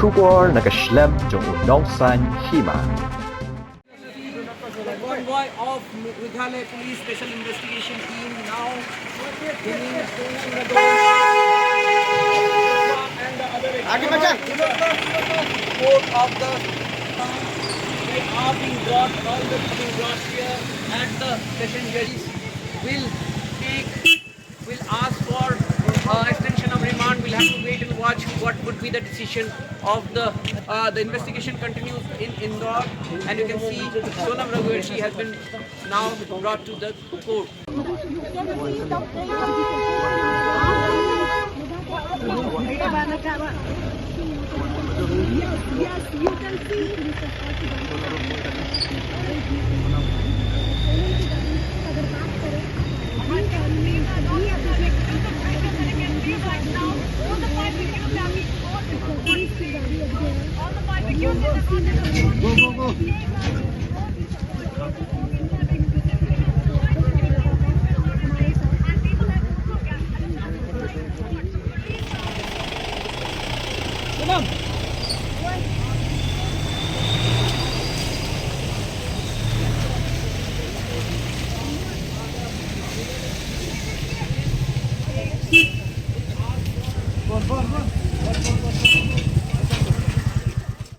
Shubor nakaslem jong unong san Hima. The convoy of Meghalaya Police Special Investigation Team now getting and the other court of the they are being brought, all the being brought here at the session judges will ask for extension of remand. We'll have to wait and watch what would be the decision of the investigation continues in Indore, and you can see Sonam Raghuvanshi has been now brought to the court. Yes, you can see. Sonam.